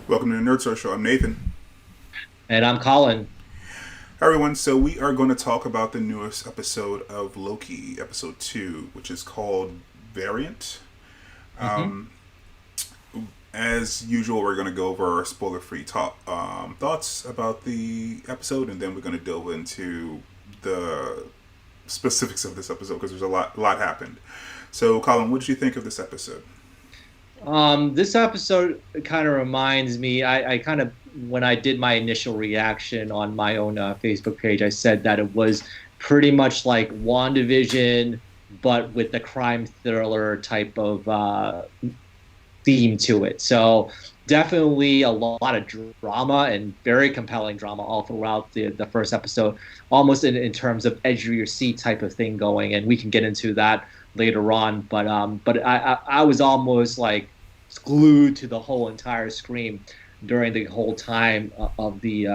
Welcome to the Nerd Social. I'm Nathan. And I'm Colin. Hi, everyone. So, we are going to talk about the newest episode of Loki, episode 2, which is called Variant. hmm As usual, we're going to go over our spoiler free thoughts about the episode, and then we're going to delve into the specifics of this episode because there's a lot happened. So, Colin, what did you think of this episode? This episode kind of reminds me. I kind of, when I did my initial reaction on my own Facebook page, I said that it was pretty much like WandaVision, but with the crime thriller type of theme to it. So definitely a lot of drama and very compelling drama all throughout the first episode, almost in terms of edge of your seat type of thing going. And we can get into that later on. But I was almost like glued to the whole entire screen during the whole time of the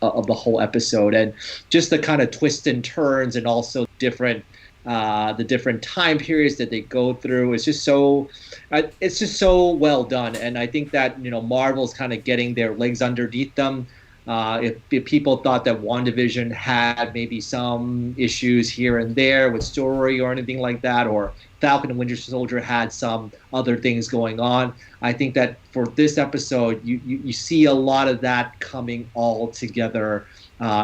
whole episode, and just the kind of twists and turns, and also the different time periods that they go through. It's just so well done, and I think that Marvel's kind of getting their legs underneath them. If people thought that WandaVision had maybe some issues here and there with story or anything like that, or Falcon and Winter Soldier had some other things going on, I think that for this episode, you see a lot of that coming all together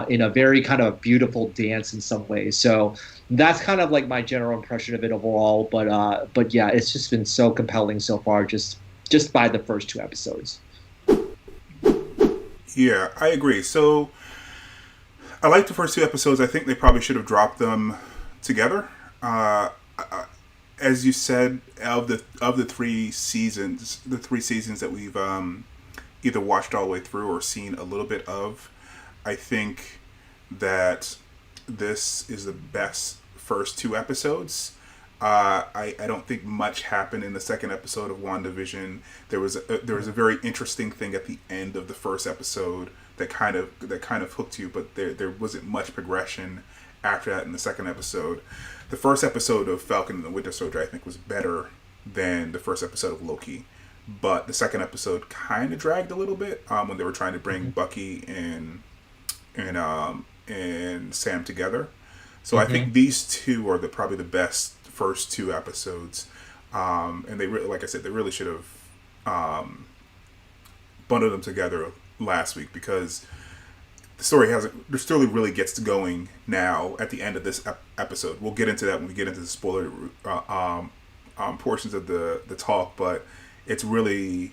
in a very kind of beautiful dance in some ways. So that's kind of like my general impression of it overall. But yeah, it's just been so compelling so far, just by the first two episodes. Yeah, I agree. So, I like the first two episodes. I think they probably should have dropped them together. As you said, of the three seasons that we've either watched all the way through or seen a little bit of, I think that this is the best first two episodes. I don't think much happened in the second episode of WandaVision. There was a very interesting thing at the end of the first episode that kind of hooked you, but there wasn't much progression after that in the second episode. The first episode of Falcon and the Winter Soldier, I think, was better than the first episode of Loki, but the second episode kind of dragged a little bit when they were trying to bring Bucky and Sam together. So I think hmm these two are probably the best first two episodes, and they really, like I said, they really should have bundled them together last week because the story really gets going now at the end of this episode. We'll get into that when we get into the spoiler portions of the talk, but it's really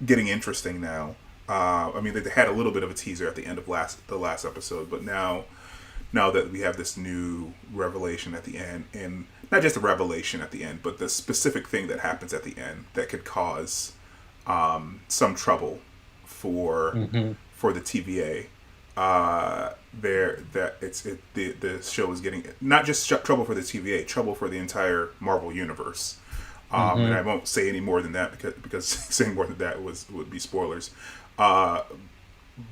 getting interesting now. I mean, they had a little bit of a teaser at the end of the last episode, but now that we have this new revelation at the end, and not just a revelation at the end, but the specific thing that happens at the end that could cause some trouble for hmm for the TVA. The show is getting not just trouble for the TVA, trouble for the entire Marvel universe. And I hmm won't say any more than that because saying more than that would be spoilers. Uh,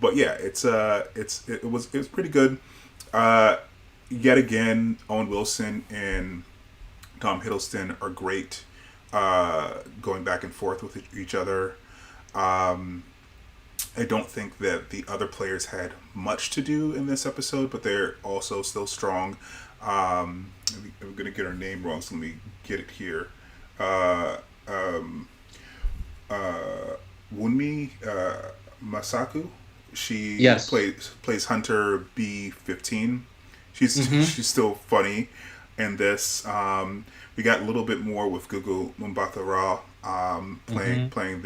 but yeah, it was pretty good. Uh, Yet again, Owen Wilson and Tom Hiddleston are great, going back and forth with each other. Um, I don't think that the other players had much to do in this episode, but they're also still strong. I'm gonna get her name wrong, so let me get it here. Uh, um, uh, Wunmi Mosaku. She Yes. plays Hunter B-15. She's hmm she's still funny in this. We got a little bit more with Gugu Mbatha-Raw, hmm playing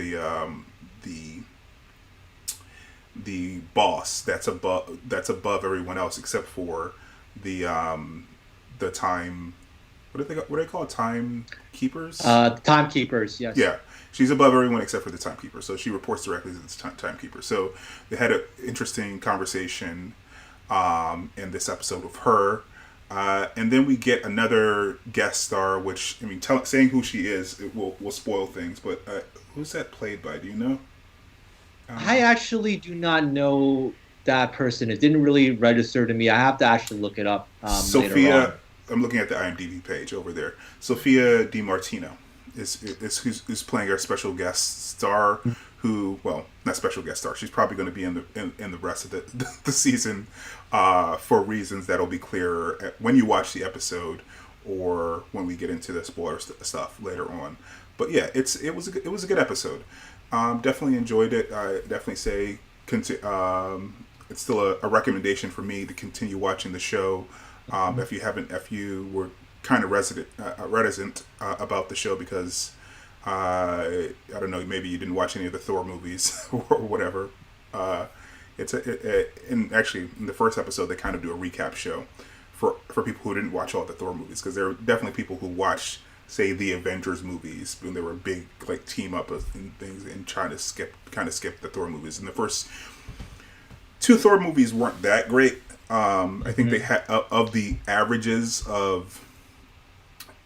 the boss that's above everyone else except for the time. What do they call it? Time keepers? Timekeepers. Yes. Yeah, she's above everyone except for the timekeeper. So she reports directly to the timekeeper. So they had an interesting conversation in this episode with her. And then we get another guest star, which, I mean, saying who she is, it will spoil things. But who's that played by? Do you know? I Um, actually do not know that person. It didn't really register to me. I have to actually look it up later Sophia. on. I'm looking at the IMDb page over there. Sophia Di Martino is who's playing our special guest star, well, not special guest star. She's probably going to be in the rest of the season for reasons that'll be clearer when you watch the episode or when we get into the spoiler stuff later on. But yeah, it was a good episode. Definitely enjoyed it. I definitely say it's still a recommendation for me to continue watching the show. If you were kind of reticent about the show because I don't know, maybe you didn't watch any of the Thor movies or whatever. And actually in the first episode they kind of do a recap show for people who didn't watch all the Thor movies, because there are definitely people who watched, say, the Avengers movies when they were big like team up and things, and trying to skip the Thor movies. And the first two Thor movies weren't that great. I think they had of the averages of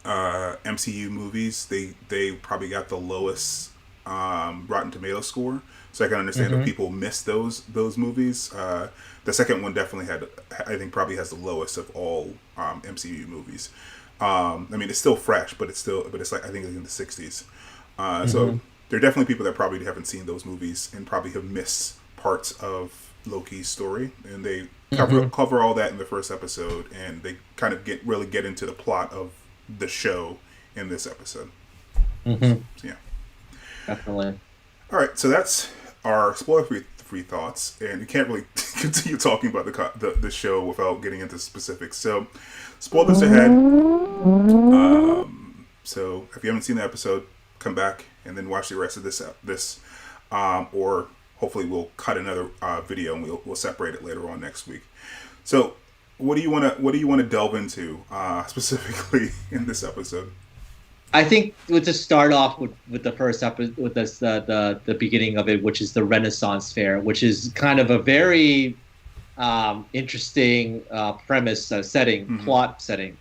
MCU movies, they probably got the lowest Rotten Tomato score. So I can understand that people missed those movies. The second one definitely I think probably has the lowest of all MCU movies. I mean, it's still fresh, but it's like, I think it's in the 60s. So there are definitely people that probably haven't seen those movies and probably have missed parts of Loki's story, and they cover all that in the first episode, and they kind of really get into the plot of the show in this episode. So, yeah, definitely. All right, so that's our spoiler-free thoughts, and you can't really continue talking about the show without getting into specifics. So, spoilers ahead. So if you haven't seen the episode, come back and then watch the rest of this, or hopefully we'll cut another video and we'll separate it later on next week. So, what do you want to delve into specifically in this episode? I think we'll just start off with the first episode, with this the beginning of it, which is the Renaissance Fair, which is kind of a very interesting premise setting, plot setting,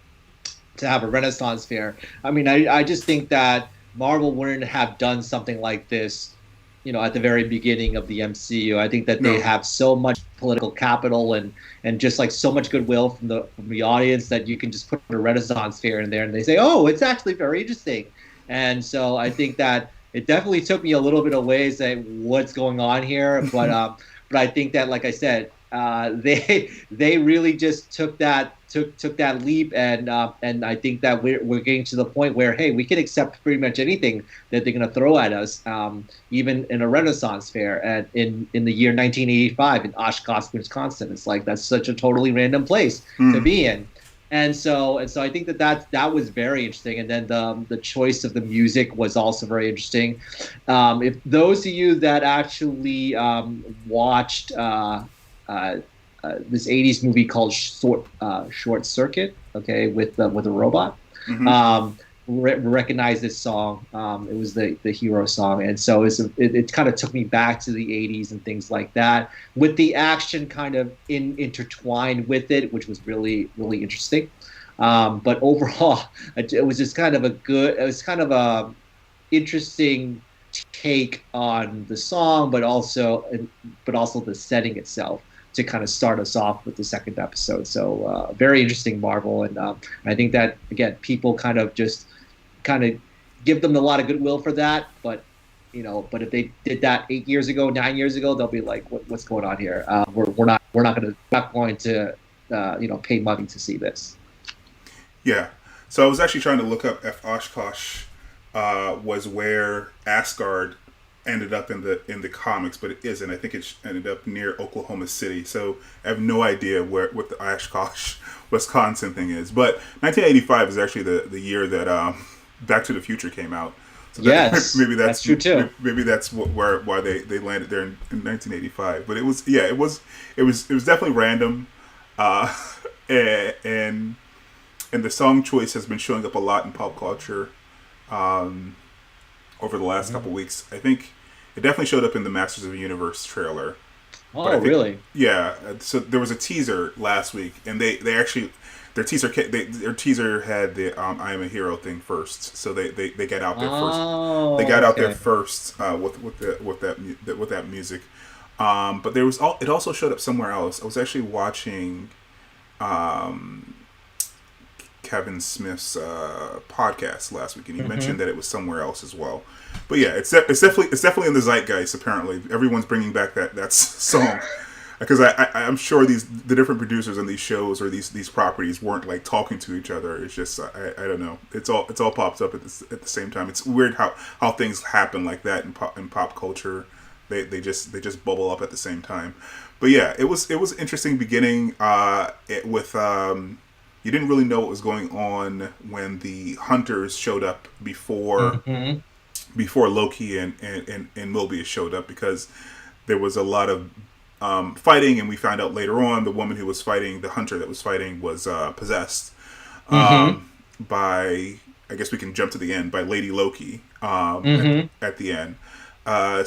to have a Renaissance Fair. I mean, I just think that Marvel wouldn't have done something like this, at the very beginning of the MCU. I think that they have so much political capital and just like so much goodwill from the audience that you can just put a Renaissance Fair in there and they say, oh, it's actually very interesting. And so I think that it definitely took me a little bit of ways at what's going on here, but I think that, like I said, they really just took that leap, and I think that we're getting to the point where, hey, we can accept pretty much anything that they're going to throw at us, even in a Renaissance Fair in the year 1985 in Oshkosh, Wisconsin. It's like, that's such a totally random place to be in. And so I think that was very interesting. And then the choice of the music was also very interesting. If those of you that actually watched this 80s movie called Short Circuit, okay, with a robot, recognize this song. It was the hero song, and so it kind of took me back to the 80s and things like that, with the action kind of intertwined with it, which was really, really interesting. But overall, it was just kind of a interesting take on the song, but also the setting itself, to kind of start us off with the second episode. So very interesting Marvel, and I think that, again, people kind of give them a lot of goodwill for that, but if they did that 9 years ago, they'll be like, what's going on here? We're not going to pay money to see this. Yeah. So I was actually trying to look up if Oshkosh was where Asgard ended up in the comics, but it isn't. I think it ended up near Oklahoma City. So I have no idea what the Oshkosh, Wisconsin thing is. But 1985 is actually the year that Back to the Future came out. So yes, maybe that's true too. Maybe that's why they landed there in 1985. But it was definitely random, and the song choice has been showing up a lot in pop culture over the last couple weeks. I think it definitely showed up in the Masters of the Universe trailer. Oh, really? Yeah. So there was a teaser last week, and they actually their teaser had the "I Am a Hero" thing first. So they got out there first. They got out there first with that music. But it also showed up somewhere else. I was actually watching Kevin Smith's podcast last week, and he mentioned that it was somewhere else as well. But yeah, it's definitely in the zeitgeist. Apparently, everyone's bringing back that song. Because I'm sure the different producers on these shows or these properties weren't like talking to each other. It's just I don't know. It's all pops up at the same time. It's weird how things happen like that in pop culture. They just bubble up at the same time. But yeah, it was an interesting beginning. With you didn't really know what was going on when the hunters showed up before Loki and Mobius showed up, because there was a lot of fighting, and we found out later on the woman who was fighting, the hunter that was fighting, was possessed by, I guess we can jump to the end, by Lady Loki at the end.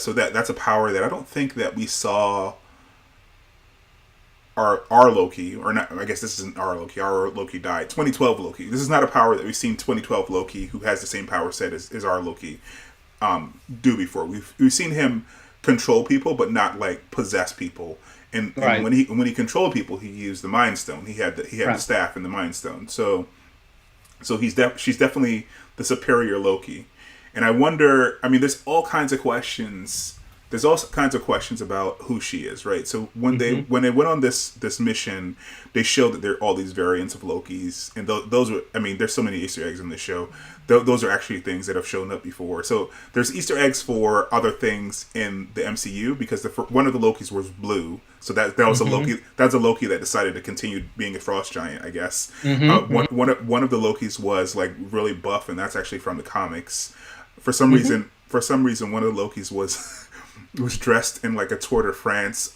So that's a power that I don't think that we saw our Loki, or not. I guess this isn't our Loki. Our Loki died. 2012 Loki. This is not a power that we've seen 2012 Loki, who has the same power set as our Loki, do before. We've seen him control people, but not like possess people. And when he controlled people, he used the Mind Stone. He had the staff and the Mind Stone. So she's definitely the superior Loki. And I wonder. I mean, there's all kinds of questions. There's all kinds of questions about who she is, right? So when they went on this mission, they showed that there are all these variants of Lokis, and those were. I mean, there's so many Easter eggs in this show. Those are actually things that have shown up before. So there's Easter eggs for other things in the MCU, because one of the Lokis was blue. So that was a Loki. That's a Loki that decided to continue being a frost giant, I guess. One of the Lokis was like really buff, and that's actually from the comics. For some reason, one of the Lokis was dressed in like a Tour de France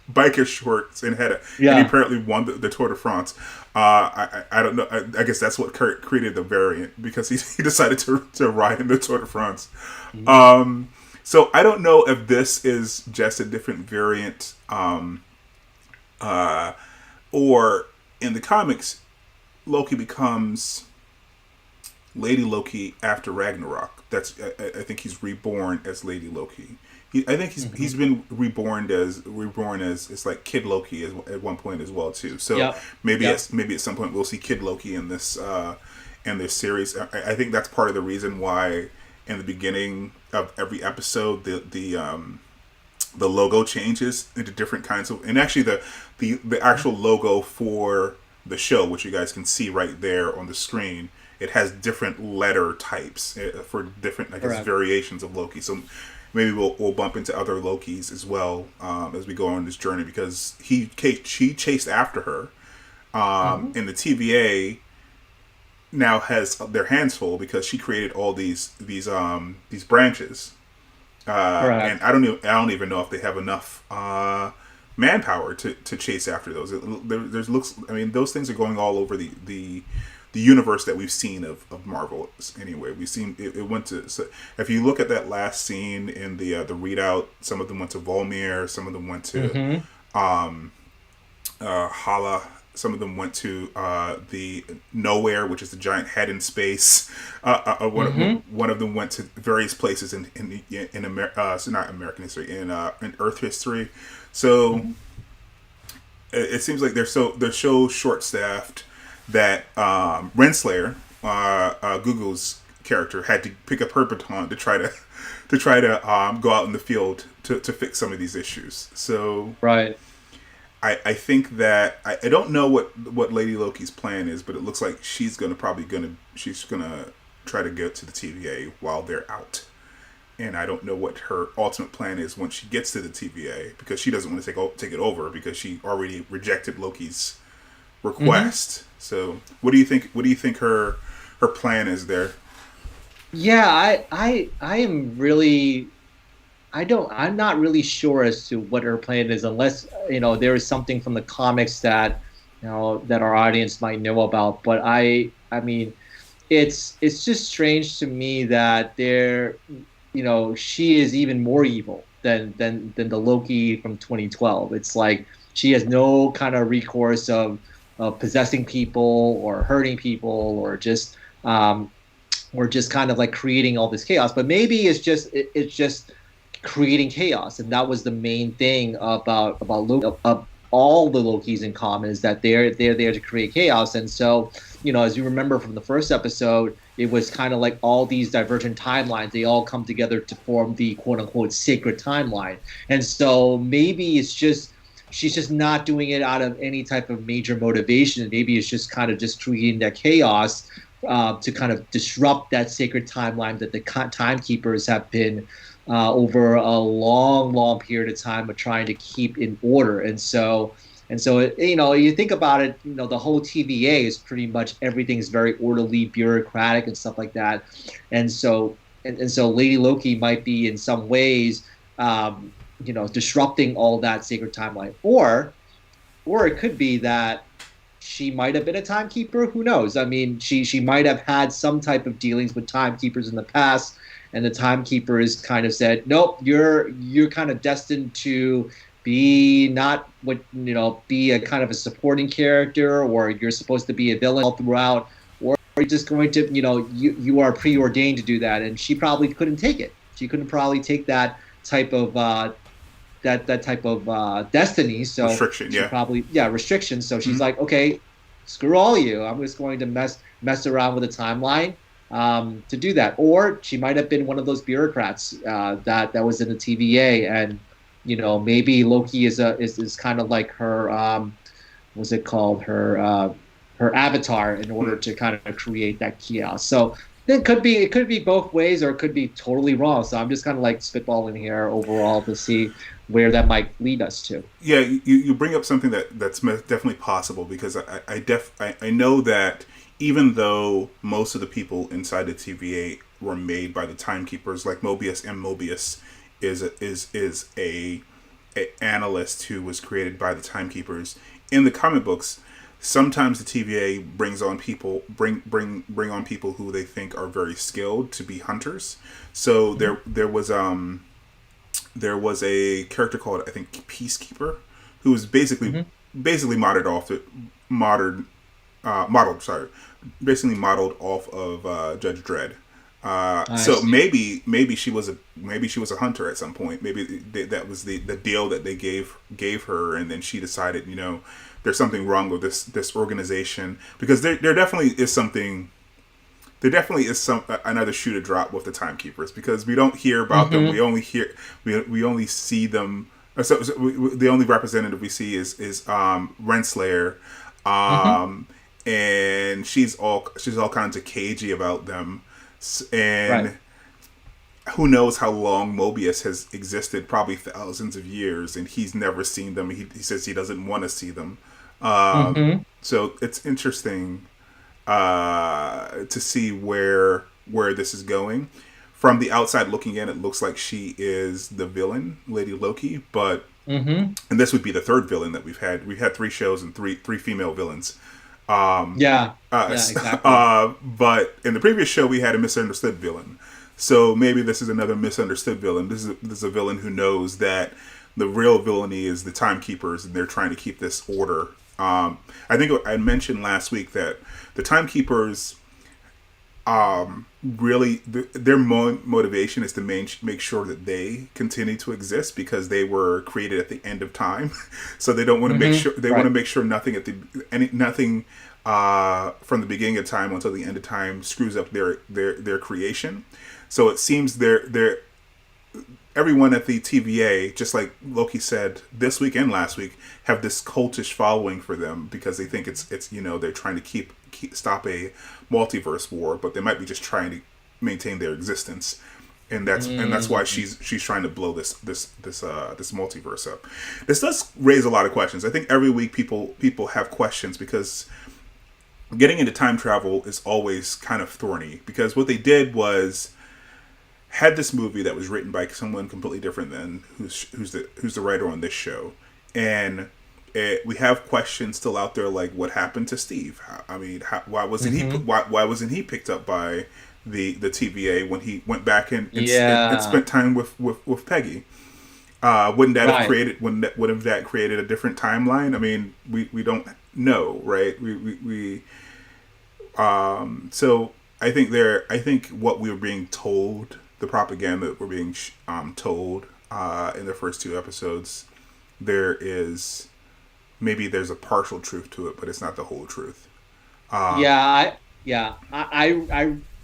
biker shorts and and he apparently won the Tour de France. I don't know. I guess that's what created the variant, because he decided to ride in the Tour de France. So I don't know if this is just a different variant, or in the comics, Loki becomes Lady Loki after Ragnarok. I think he's reborn as Lady Loki. I think he's been reborn as it's like Kid Loki at one point as well too. So maybe at some point we'll see Kid Loki in this series. I think that's part of the reason why in the beginning of every episode the logo changes into different kinds of, and actually the actual logo for the show, which you guys can see right there on the screen, it has different letter types for different, I guess, variations of Loki. So maybe we'll bump into other Lokis as well as we go on this journey, because she chased after her, and the TVA now has their hands full because she created all these branches, and I don't even know if they have enough manpower to chase after those. Those things are going all over the universe that we've seen of Marvel. Anyway, we've seen it went to. So if you look at that last scene in the readout, some of them went to Volmir, some of them went to Hala, some of them went to the Nowhere, which is the giant head in space. One of them went to various places in America, so not American history, in Earth history. So it seems like they're so short staffed that Renslayer, Gugu's character, had to pick up her baton to try to go out in the field to fix some of these issues. So I think that I don't know what Lady Loki's plan is, but it looks like she's gonna try to get to the TVA while they're out. And I don't know what her ultimate plan is when she gets to the TVA, because she doesn't want to take it over, because she already rejected Loki's request. So what do you think? What do you think her plan is there? Yeah, I am really. I'm not really sure as to what her plan is, unless there is something from the comics that that our audience might know about. But I mean, it's just strange to me that she is even more evil than the Loki from 2012. It's like she has no kind of recourse of possessing people or hurting people or just kind of like creating all this chaos. But maybe it's just creating chaos, and that was the main thing about all the Lokis in common is that they're there to create chaos. And so, as you remember from the first episode, it was kind of like all these divergent timelines. They all come together to form the quote unquote sacred timeline. And so maybe it's just she's just not doing it out of any type of major motivation. Maybe it's just kind of just creating that chaos to kind of disrupt that sacred timeline that the timekeepers have been over a long, long period of time of trying to keep in order. And so you think about it, the whole TVA is pretty much everything's very orderly, bureaucratic, and stuff like that. And so Lady Loki might be in some ways, disrupting all that sacred timeline, or it could be that she might have been a timekeeper. Who knows? I mean, she might have had some type of dealings with timekeepers in the past, and the timekeepers kind of said, "Nope, you're kind of destined to be not what be a kind of a supporting character, or you're supposed to be a villain all throughout, or you're just going to you are preordained to do that." And she probably couldn't take it. She couldn't probably take that type of that type of destiny. So restriction, she probably restriction. So she's like, okay, screw all you. I'm just going to mess around with the timeline to do that. Or she might have been one of those bureaucrats that was in the TVA, and maybe Loki is kind of like her what's it called, her avatar in order to kind of create that chaos. So it could be both ways, or it could be totally wrong. So I'm just kind of like spitballing here overall to see where that might lead us to. Yeah, you bring up something that's definitely possible, because I know that even though most of the people inside the TVA were made by the timekeepers, like Mobius, and Mobius is a analyst who was created by the timekeepers in the comic books. Sometimes the TVA brings on people on people who they think are very skilled to be hunters. So there was a character called, I think, Peacekeeper, who was basically modeled off of Judge Dredd. So maybe she was a hunter at some point. Maybe that was the deal that they gave her, and then she decided, there's something wrong with this organization, because there definitely is something. There definitely is another shoe to drop with the timekeepers, because we don't hear about them. We only see them. The only representative we see is Renslayer, and she's all kinds of cagey about them, and who knows how long Mobius has existed, probably thousands of years, and he's never seen them. He says he doesn't want to see them. So it's interesting to see where this is going. From the outside looking in, it looks like she is the villain, Lady Loki, but and this would be the third villain that we've had. We've had 3 shows and three female villains. Exactly. But in the previous show, we had a misunderstood villain. So maybe this is another misunderstood villain. This is a villain who knows that the real villainy is the timekeepers, and they're trying to keep this order. I think I mentioned last week that the timekeepers, really, their motivation is to make sure that they continue to exist, because they were created at the end of time. So they don't want to make sure want to make sure nothing from the beginning of time until the end of time screws up their creation. So it seems everyone at the TVA, just like Loki said this week and last week, have this cultish following for them, because they think it's they're trying to stop a multiverse war, but they might be just trying to maintain their existence, and that's why she's trying to blow this multiverse up. This does raise a lot of questions. I think every week people have questions, because getting into time travel is always kind of thorny, because what they did was had this movie that was written by someone completely different than who's the writer on this show, and we have questions still out there, like what happened to Steve? Why wasn't he picked up by the TVA when he went back and spent time with Peggy? Wouldn't that have created a different timeline? I mean, we don't know, right? So I think what we were being told, the propaganda that we're being told in the first 2 episodes, there is maybe there's a partial truth to it, but it's not the whole truth. Yeah,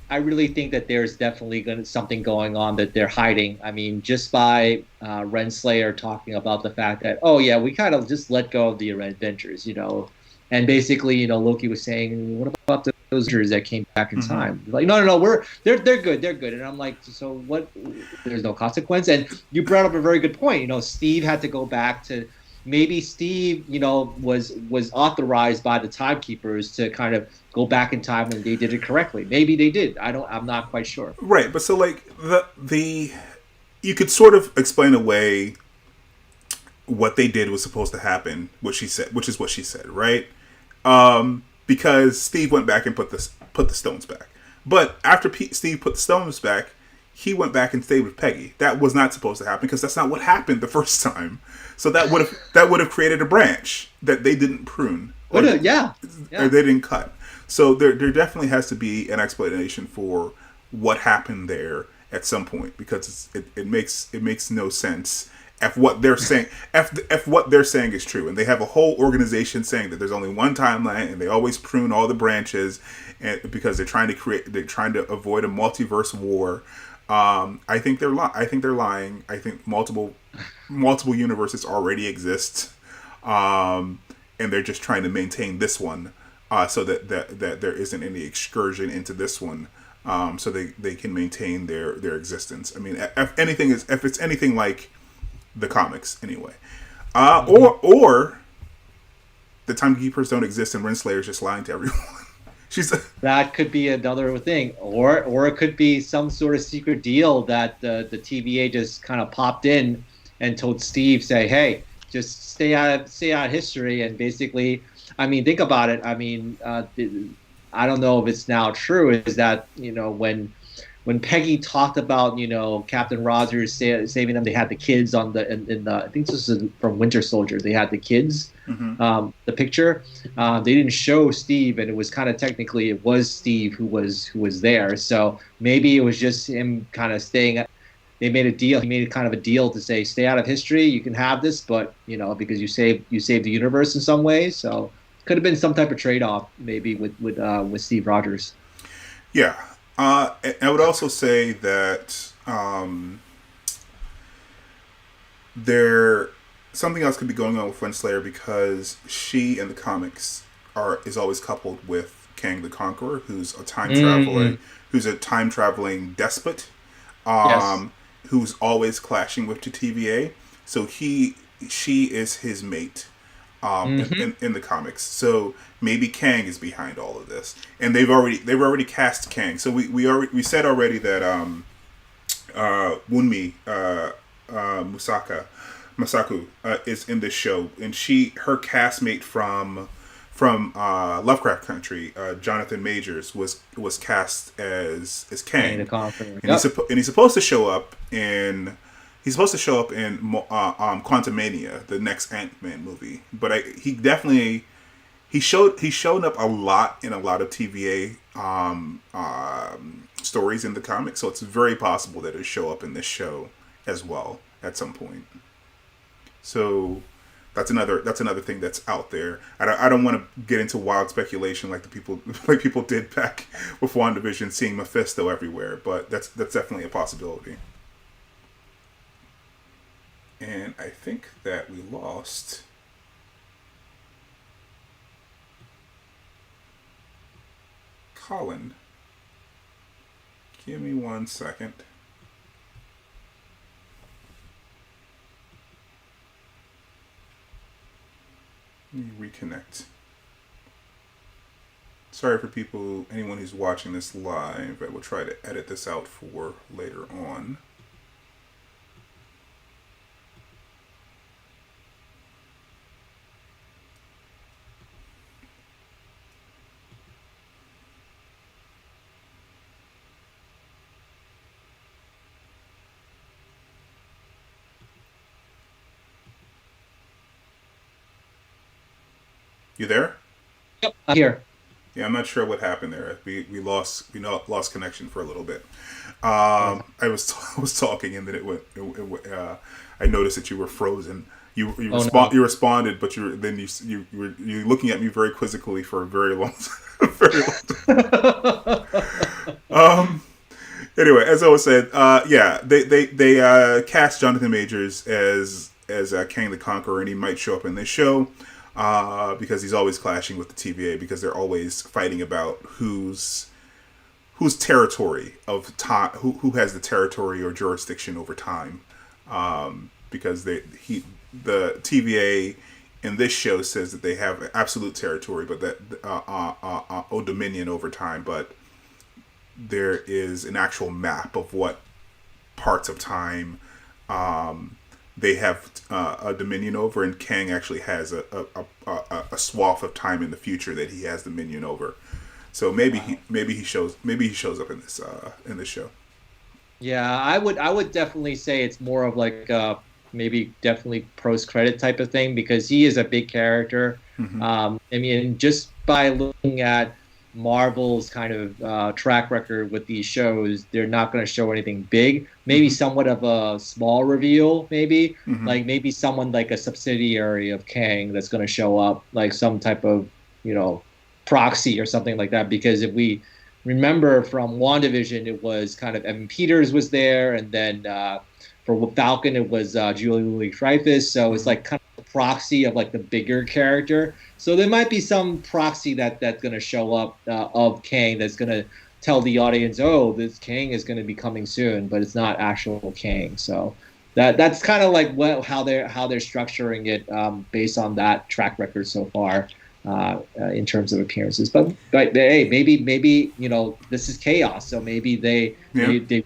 I really think that there's definitely something going on that they're hiding. I mean, just by Renslayer talking about the fact that, oh yeah, we kind of just let go of the adventures, and basically, Loki was saying, what about those adventures that came back in Mm-hmm. time? Like, no, no, no, they're good, they're good. And I'm like, so what? There's no consequence. And you brought up a very good point. Steve had to go back to maybe Steve, was authorized by the timekeepers to kind of go back in time and they did it correctly. Maybe they did. I'm not quite sure. Right, but so like the you could sort of explain away what they did was supposed to happen, what she said, which is what she said, right? Because Steve went back and put the stones back. But after Steve put the stones back, he went back and stayed with Peggy. That was not supposed to happen because that's not what happened the first time. So that would have created a branch that they didn't prune, Yeah. or they didn't cut. So there definitely has to be an explanation for what happened there at some point, because it makes no sense if what they're saying if what they're saying is true, and they have a whole organization saying that there's only one timeline and they always prune all the branches, and because they're trying to avoid a multiverse war. I think they're lying. I think multiple universes already exist, and they're just trying to maintain this one, so that there isn't any excursion into this one, so they can maintain their existence. I mean, if it's anything like the comics, anyway, or the timekeepers don't exist and Renslayer's just lying to everyone. That could be another thing, or it could be some sort of secret deal that the TVA just kind of popped in and told Steve, say, hey, just stay out of history. And basically, I mean, think about it. I mean, I don't know if it's now true, is that when Peggy talked about Captain Rogers saving them, they had the kids on in the, I think this is from Winter Soldier. They had the kids, the picture. They didn't show Steve, and it was kind of technically it was Steve who was there. So maybe it was just him kind of staying. They made a deal. He made kind of a deal to say, stay out of history. You can have this, but because you saved the universe in some way. So could have been some type of trade off maybe with Steve Rogers. Yeah. I would also say that there something else could be going on with Renslayer, because she in the comics is always coupled with Kang the Conqueror, who's a time traveling despot, Yes. who's always clashing with the TVA. So she is his mate. In the comics, so maybe Kang is behind all of this, and they've already cast Kang. So we said already that Wunmi Mosaku is in this show, and her castmate from Lovecraft Country, Jonathan Majors was cast as Kang, And he's supposed to show up in. He's supposed to show up in Quantumania, the next Ant-Man movie, but he's shown up a lot in a lot of TVA stories in the comics, so it's very possible that he'll show up in this show as well at some point. So that's another thing that's out there. I don't want to get into wild speculation like people did back with WandaVision, seeing Mephisto everywhere, but that's definitely a possibility. And I think that we lost Colin. Give me 1 second. Let me reconnect. Sorry for anyone who's watching this live. I will try to edit this out for later on. You there? Yep, I'm here. Yeah, I'm not sure what happened there. We lost connection for a little bit. I was talking, and then I noticed that you were frozen. Oh no. You responded, but you're looking at me very quizzically for a very long very long time. Anyway, as I was said, yeah, they cast Jonathan Majors as Kang the Conqueror, and he might show up in this show because he's always clashing with the TVA because they're always fighting about whose territory of time, who has the territory or jurisdiction over time, because the TVA in this show says that they have absolute territory, but that dominion over time, but there is an actual map of what parts of time they have a dominion over, and Kang actually has a swath of time in the future that he has dominion over. So maybe he shows up in this show. Yeah, I would definitely say it's more of like maybe definitely post credit type of thing because he is a big character. Mm-hmm. I mean, just by looking at Marvel's kind of track record with these shows, they're not going to show anything big. Maybe somewhat of a small reveal, maybe like maybe someone like a subsidiary of Kang that's going to show up, like some type of proxy or something like that. Because if we remember from WandaVision, it was kind of Evan Peters was there, and then for Falcon it was Julie Louis-Dreyfus. So it's like kind of a proxy of like the bigger character. So there might be some proxy that's going to show up of Kang that's going to tell the audience, oh, this Kang is going to be coming soon, but it's not actual Kang. So that's kind of like how they're structuring it based on that track record so far in terms of appearances. But hey, maybe this is chaos, so maybe they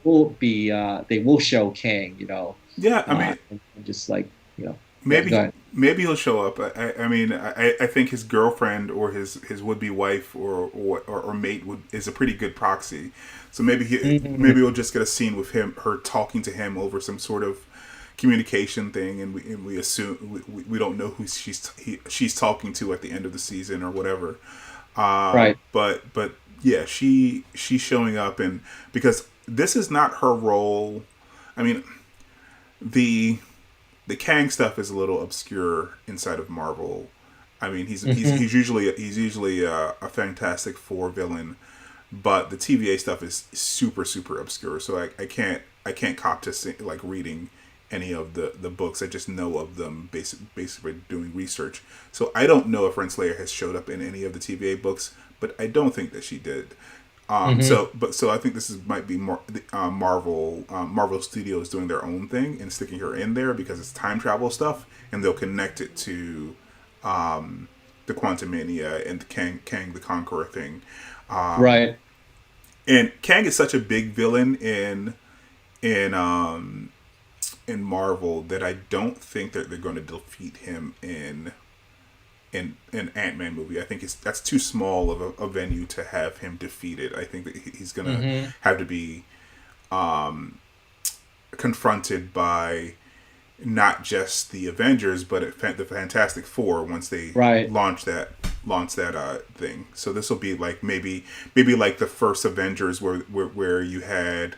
will show Kang. Yeah, I mean, and just like Maybe he'll show up. I mean, I think his girlfriend or his would-be wife or mate is a pretty good proxy. So maybe we'll just get a scene with her talking to him over some sort of communication thing, and we assume we don't know who she's talking to at the end of the season or whatever. Right. But yeah, she's showing up, and because this is not her role. I mean, the Kang stuff is a little obscure inside of Marvel. I mean, he's usually a Fantastic Four villain, but the TVA stuff is super super obscure. So I can't cop to like reading any of the books. I just know of them basically doing research. So I don't know if Renslayer has showed up in any of the TVA books, but I don't think that she did. So I think might be more Marvel Studios doing their own thing and sticking her in there because it's time travel stuff, and they'll connect it to the Quantumania and the Kang the Conqueror thing. Right. And Kang is such a big villain in Marvel that I don't think that they're going to defeat him in an Ant-Man movie. I think that's too small of a venue to have him defeated. I think that he's going to have to be confronted by not just the Avengers, but the Fantastic Four once they launch that thing. So this will be like maybe like the first Avengers where you had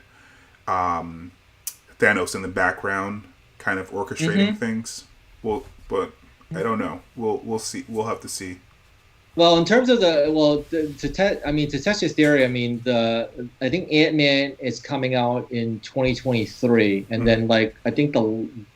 Thanos in the background kind of orchestrating things. Well, but I don't know. We'll see. We'll have to see. Well, in terms of to test your theory, I mean, I think Ant-Man is coming out in 2023, and then like I think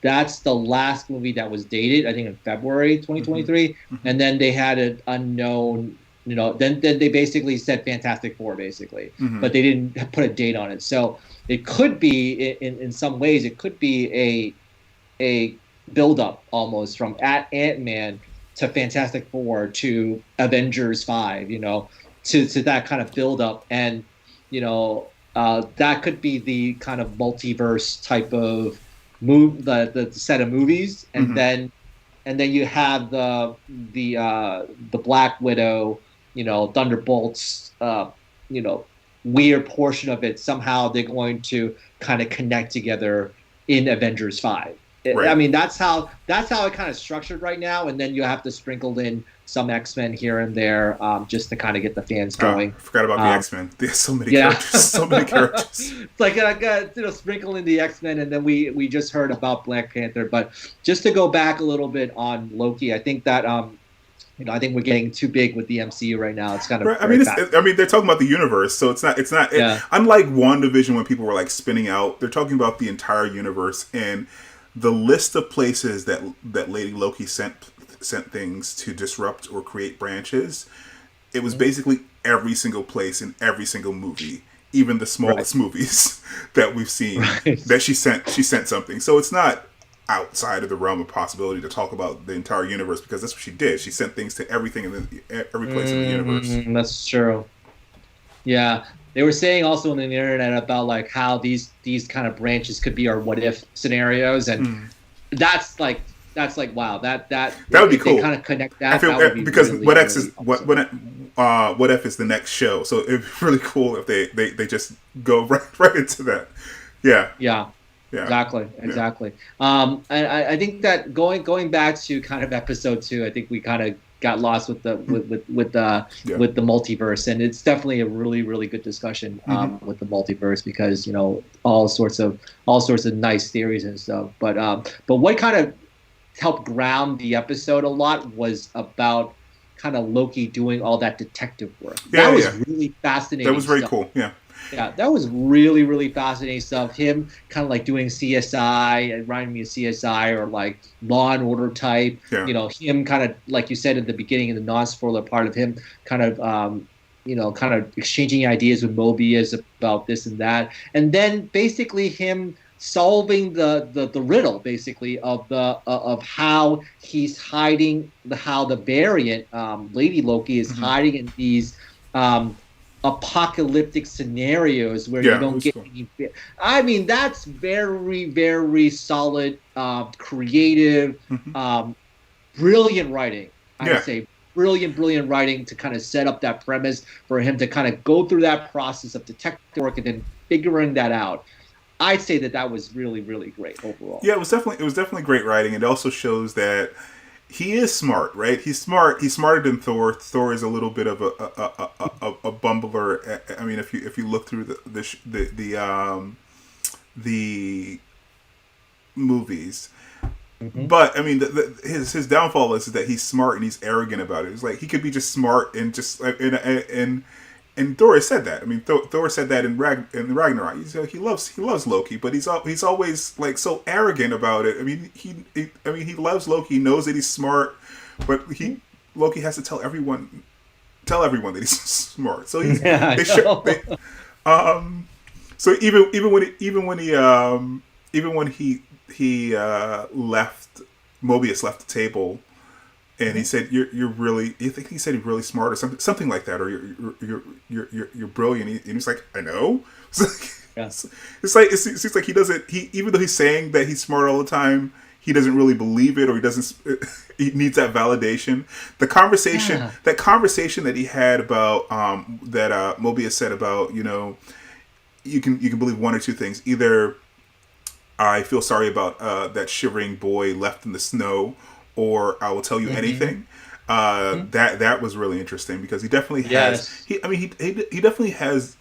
that's the last movie that was dated. I think in February 2023, and then they had an unknown. Then they basically said Fantastic Four, basically, but they didn't put a date on it. So it could be in some ways it could be a build up almost from Ant-Man to Fantastic Four to Avengers 5, to that kind of build up, and that could be the kind of multiverse type of the set of movies, and then you have the Black Widow, Thunderbolts, weird portion of it. Somehow they're going to kind of connect together in Avengers 5. Right. I mean, that's how it kind of structured right now, and then you have to sprinkle in some X-Men here and there, just to kind of get the fans going. I forgot about the X-Men. There's so many characters. So many characters. It's like I got sprinkle in the X-Men, and then we just heard about Black Panther. But just to go back a little bit on Loki, I think that I think we're getting too big with the MCU right now. It's kind of right. I mean, they're talking about the universe, so it's not. Unlike WandaVision, when people were like spinning out, they're talking about the entire universe, and the list of places that Lady Loki sent things to disrupt or create branches. It was basically every single place in every single movie, even the smallest movies that we've seen that she sent something. So it's not outside of the realm of possibility to talk about the entire universe, because that's what she did. She sent things to everything in every place in the universe. That's true. Yeah. They were saying also on the internet about like how these kind of branches could be our what if scenarios, and that's like wow, that would be cool. They kind of connect that. That would be because really, what X really is awesome. What if is the next show, so it'd be really cool if they just go right into that. Yeah. Exactly. And I think that going back to kind of episode 2, I think we kind of got lost with the multiverse, and it's definitely a really, really good discussion with the multiverse, because all sorts of nice theories and stuff. But what kind of helped ground the episode a lot was about kind of Loki doing all that detective work. That was really fascinating. That was very cool. Yeah, that was really, really fascinating stuff. Him kind of like doing CSI, it reminded me of CSI or like Law and Order type. Yeah. Him kind of, like you said at the beginning in the non-spoiler part of him, kind of, kind of exchanging ideas with Mobius about this and that. And then basically him solving the riddle basically of how he's hiding, how the variant, Lady Loki is hiding in these apocalyptic scenarios where you don't get any. I mean, that's very, very solid, creative, brilliant writing. I would say brilliant writing to kind of set up that premise for him to kind of go through that process of detective work and then figuring that out. I'd say that was really, really great overall. Yeah, it was definitely great writing. It also shows that he is smart, right? He's smart. He's smarter than Thor. Thor is a little bit of a bumbler. I mean, if you look through the movies, but I mean, his downfall is that he's smart and he's arrogant about it. It's like he could be just smart and just and Thor said that. I mean, Thor said that in Ragnarok. He loves Loki, but he's always like so arrogant about it. I mean, he loves Loki. He knows that he's smart, but Loki has to tell everyone that he's smart. So so even when he left, Mobius left the table. And he said, "You're really." I think he said he's really smart or something like that, or you're brilliant. And he was like, "I know." It's like it seems like he doesn't. Even though he's saying that he's smart all the time, he doesn't really believe it, or he doesn't. He needs that validation. That conversation that he had about that Mobius said about you can believe one or two things. Either I feel sorry about that shivering boy left in the snow, or I will tell you anything. That was really interesting, because he definitely has. He definitely has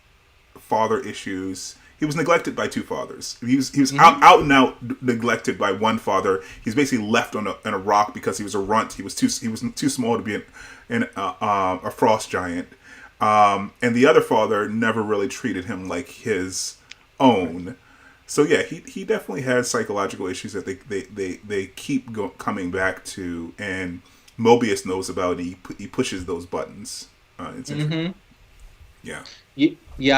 father issues. He was neglected by two fathers. He was out and out neglected by one father. He's basically left on a rock because he was a runt. He was too small to be a frost giant. And the other father never really treated him like his own. So yeah, he definitely has psychological issues that they keep coming back to, and Mobius knows about it. He pushes those buttons. It's interesting. Yeah.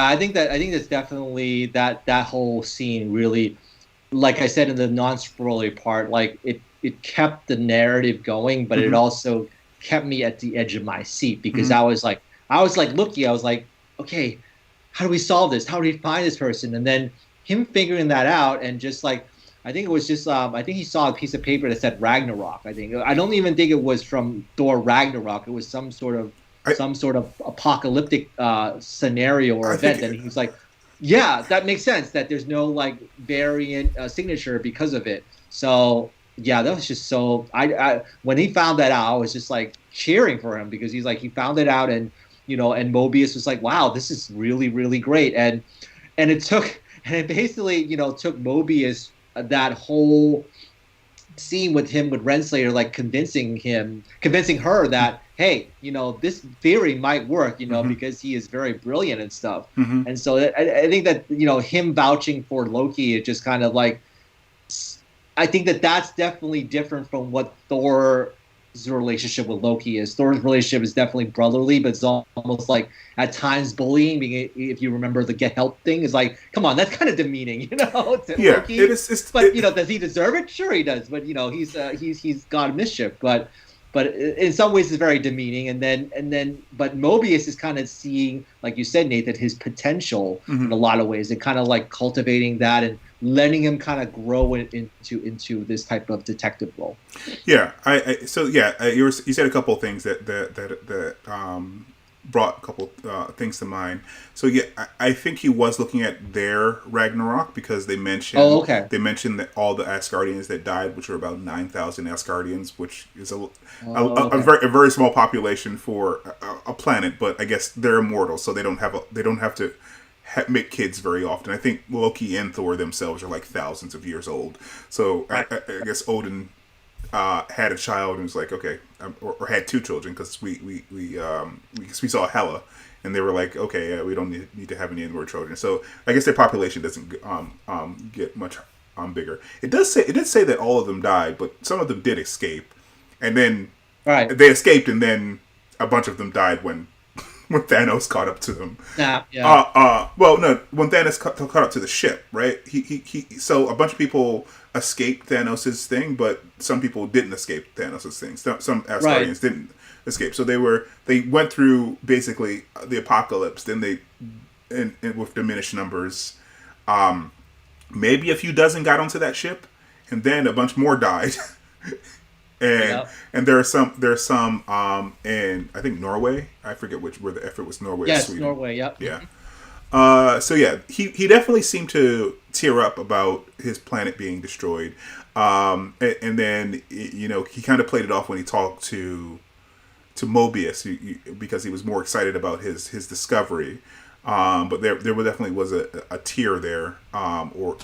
I think that's definitely that whole scene really, like I said in the non-spoiler part, like it kept the narrative going, but it also kept me at the edge of my seat, because I was like Loki. I was like, okay, how do we solve this? How do we find this person? And then him figuring that out, and just like, I think it was just, I think he saw a piece of paper that said Ragnarok. I don't even think it was from Thor Ragnarok. It was some sort of apocalyptic scenario or event. And he was like, yeah, that makes sense, that there's no like variant signature because of it. So yeah, that was just so. I when he found that out, I was just like cheering for him because he's like he found it out, and and Mobius was like, wow, this is really really great, and it took and it basically took Mobius that whole scene with him with Renslayer, like convincing her that hey, this theory might work, Mm-hmm. because he is very brilliant and stuff. Mm-hmm. And so I think that him vouching for Loki is just kind of like I think that that's definitely different from what Thor's relationship with Loki is. Thor's relationship is definitely brotherly, but it's almost like at times bullying. If you remember the get help thing, is like, come on, that's kind of demeaning, to Yeah, it Loki. is. But does he deserve it? Sure, he does. But he's God mischief. But in some ways it's very demeaning. But Mobius is kind of seeing, like you said, Nathan, his potential Mm-hmm. in a lot of ways, and kind of like cultivating that and letting him kind of grow into this type of detective role. Yeah, you said a couple of things that brought a couple things to mind. So yeah, I think he was looking at their Ragnarok because Oh, okay. they mentioned that all the Asgardians that died, which were about 9,000 Asgardians, which is Oh, okay. a very small population for a planet. But I guess they're immortal, so they don't have to make kids very often. I think Loki and Thor themselves are like thousands of years old. So Right. I guess Odin had a child and was like, okay, or had two children because we saw Hela, and they were like, okay, we don't need to have any more children. So I guess their population doesn't get much bigger. It did say that all of them died, but some of them did escape, and then Right. they escaped, and then a bunch of them died when when Thanos caught up to them. Yeah. Well, no, when Thanos caught up to the ship, right? So a bunch of people escaped Thanos' thing, but some people didn't escape Thanos' thing. Some Right. Asgardians didn't escape. So they went through basically the apocalypse. Then and with diminished numbers, maybe a few dozen got onto that ship, and then a bunch more died. and Yep. and there are some in I think Norway. I forget if it was Norway or Yes, Sweden. Norway. Yep. Yeah. So yeah, he definitely seemed to tear up about his planet being destroyed. And then he kind of played it off when he talked to Mobius because he was more excited about his discovery. But there definitely was a tear there, or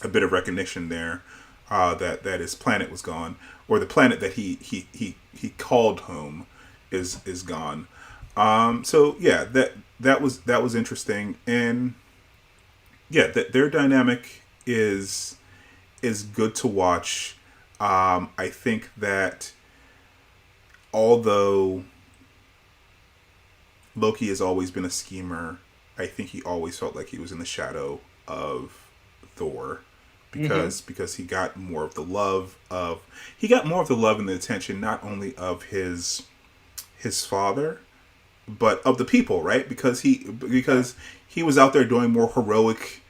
a bit of recognition there, that his planet was gone, or the planet that he called home is gone. So yeah, that was interesting, and yeah, their dynamic is good to watch. I think that although Loki has always been a schemer, I think he always felt like he was in the shadow of Thor Hmm. because he got more of the love and the attention not only of his father but of the people, right? Because he was out there doing more heroic,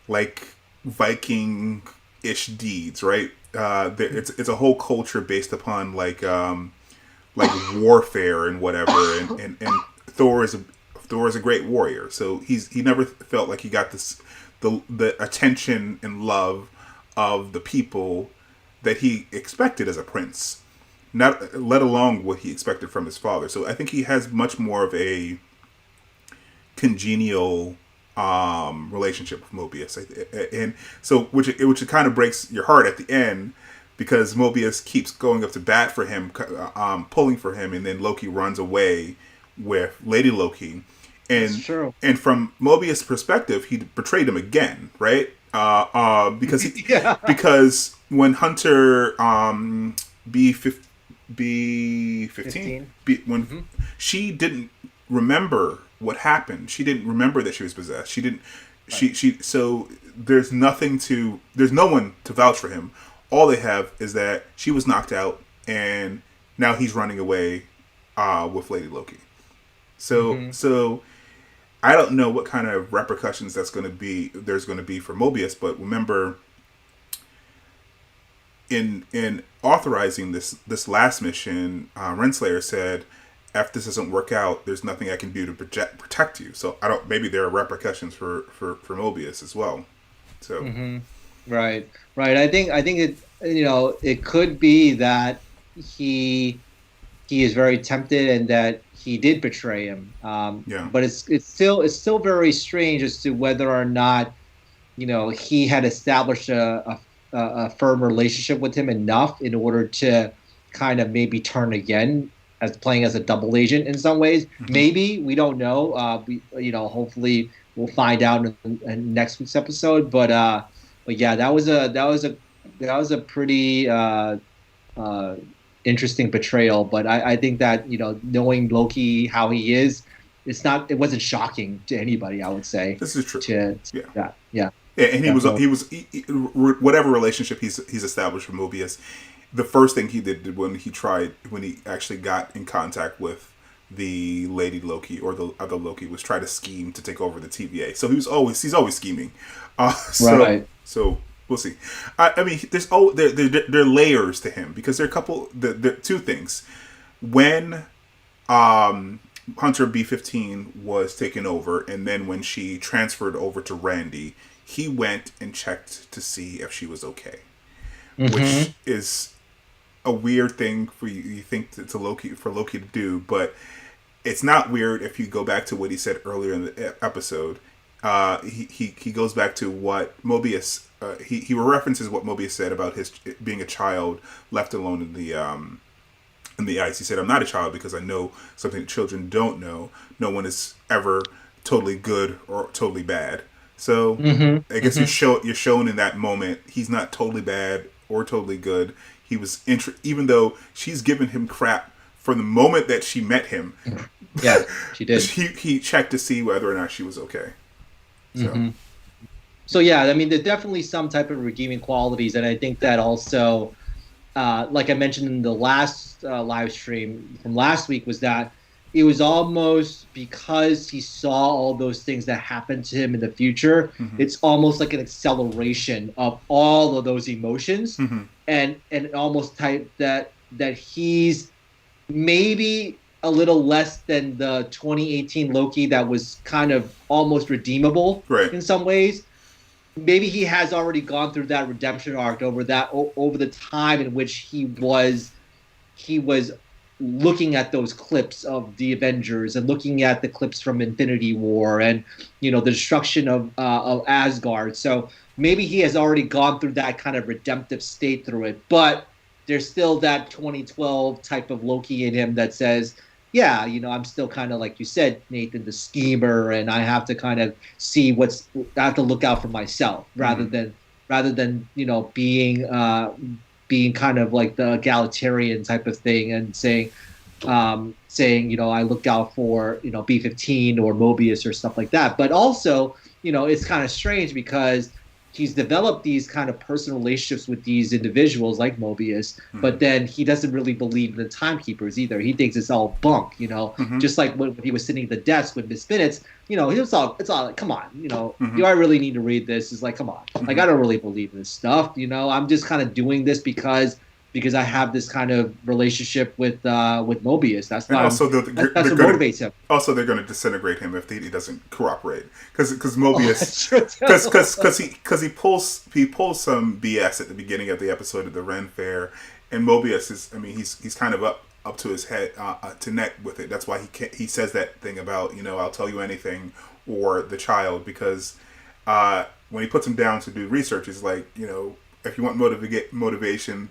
like Viking ish deeds, right? It's a whole culture based upon like warfare and whatever, and Thor is a great warrior, so he never felt like he got the attention and love of the people that he expected as a prince, not let alone what he expected from his father. So I think he has much more of a congenial relationship with Mobius, and so which kind of breaks your heart at the end because Mobius keeps going up to bat for him, pulling for him, and then Loki runs away with Lady Loki, That's and true. from Mobius' perspective, he betrayed him again, right? Yeah. Because when Hunter B B 15 15. when Hmm. she didn't remember what happened, she didn't remember that she was possessed. She didn't. Right. She so there's no one to vouch for him. All they have is that she was knocked out, and now he's running away with Lady Loki. So Hmm. I don't know what kind of repercussions there's going to be for Mobius, but remember in authorizing this last mission, Renslayer said, "If this doesn't work out, there's nothing I can do to protect you." So I don't. Maybe there are repercussions for Mobius as well. So Hmm. Right, right. I think it it could be that he he is very tempted and that he did betray him. Yeah. But it's still very strange as to whether or not he had established a firm relationship with him enough in order to kind of maybe turn again as playing as a double agent in some ways. Hmm. Maybe we don't know. Hopefully we'll find out in next week's episode. But yeah, that was a pretty uh, interesting portrayal. But I think that knowing Loki how he is, it wasn't shocking to anybody. I would say This is true. to Yeah. that. Yeah, Yeah, and definitely. whatever relationship he's established with Mobius. The first thing he did when he actually got in contact with the Lady Loki or the other Loki was try to scheme to take over the TVA. So he's always scheming. Right. So we'll see. I mean, there are layers to him because there are a couple. The two things when Hunter B-15 was taken over, and then when she transferred over to Randy, he went and checked to see if she was okay, Hmm. which is a weird thing for you think to Loki to do, but it's not weird if you go back to what he said earlier in the episode. He goes back to what Mobius he references what Mobius said about his being a child left alone in the ice. He said, "I'm not a child because I know something that children don't know. No one is ever totally good or totally bad." So Hmm. I guess Hmm. you're shown in that moment he's not totally bad or totally good. He was even though she's given him crap from the moment that she met him. Yeah, she did. he checked to see whether or not she was okay. So Hmm. So yeah, I mean, there's definitely some type of redeeming qualities, and I think that also, like I mentioned in the last live stream from last week, was that it was almost because he saw all those things that happened to him in the future. hmm It's almost like an acceleration of all of those emotions, hmm and almost type that he's maybe a little less than the 2018 Loki that was kind of almost redeemable right. in some ways. Maybe he has already gone through that redemption arc over the time in which he was looking at those clips of the Avengers and looking at the clips from Infinity War and the destruction of Asgard. So maybe he has already gone through that kind of redemptive state through it, but there's still that 2012 type of Loki in him that says, yeah, I'm still kind of like you said, Nathan, the schemer, and I have to kind of see I have to look out for myself rather hmm than being kind of like the egalitarian type of thing and saying I look out for B-15 or Mobius or stuff like that. But also it's kind of strange because he's developed these kind of personal relationships with these individuals like Mobius, hmm but then he doesn't really believe in the timekeepers either. He thinks it's all bunk, hmm just like when he was sitting at the desk with Miss Minutes, he was it's all like, come on, hmm do I really need to read this? It's like, come on, like, hmm I don't really believe in this stuff, I'm just kind of doing this because I have this kind of relationship with Mobius. That's And why also that's what motivates him. they're gonna disintegrate him if he doesn't cooperate because Oh, Mobius that's true too. he pulls some BS at the beginning of the episode of the Ren Fair, and Mobius is he's kind of up to his head to neck with it. That's why he says that thing about I'll tell you anything or the child because when he puts him down to do research, it's like if you want motivation,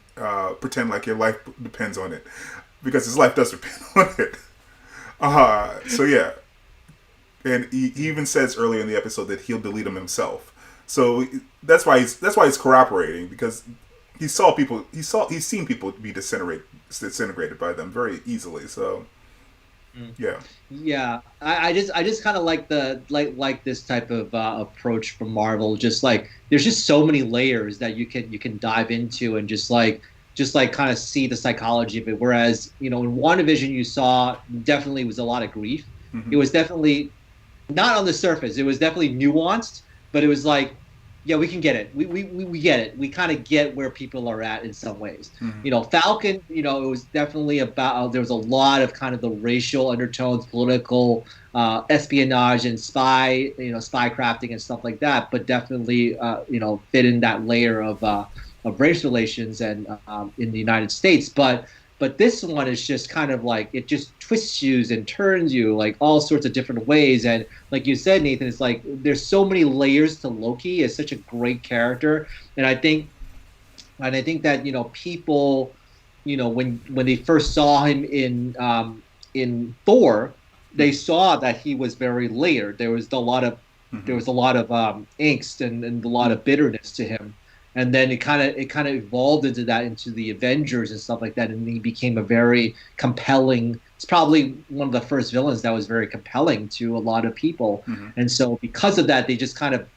pretend like your life depends on it because his life does depend on it. So yeah, and he even says earlier in the episode that he'll delete him himself. So that's why he's cooperating because he's seen people be disintegrated by them very easily. So yeah. Yeah, I just kind of like this type of approach from Marvel. Just like there's just so many layers that you can dive into and just like kind of see the psychology of it. Whereas in WandaVision you saw definitely was a lot of grief. It hmm was definitely not on the surface. It was definitely nuanced, but it was like, yeah, we can get it. We get it. We kind of get where people are at in some ways. hmm Falcon, it was definitely about, there was a lot of kind of the racial undertones, political espionage and spy crafting and stuff like that, but definitely, fit in that layer of race relations and in the United States. But this one is just kind of like it just twists you and turns you like all sorts of different ways. And like you said, Nathan, it's like there's so many layers to Loki. It's such a great character, and I think that people, when they first saw him in Thor, they saw that he was very layered. There was a lot of angst and a lot of bitterness to him. And then it kind of evolved into the Avengers and stuff like that, and he became a very compelling. It's probably one of the first villains that was very compelling to a lot of people, and so because of that, they just kind of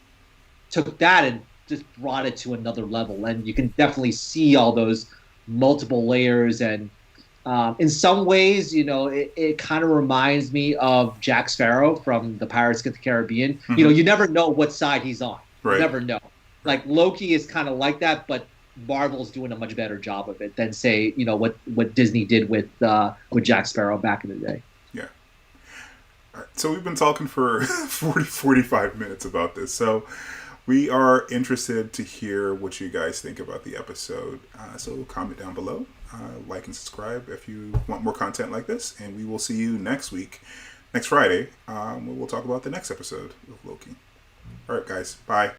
took that and just brought it to another level. And you can definitely see all those multiple layers, and in some ways, it kind of reminds me of Jack Sparrow from the Pirates of the Caribbean. You never know what side he's on. Right. You never know. Like Loki is kind of like that, but Marvel's doing a much better job of it than say, what Disney did with Jack Sparrow back in the day. Yeah. All right. So we've been talking for 45 minutes about this. So we are interested to hear what you guys think about the episode. So comment down below, like and subscribe if you want more content like this, and we will see you next Friday. We'll talk about the next episode of Loki. All right, guys. Bye.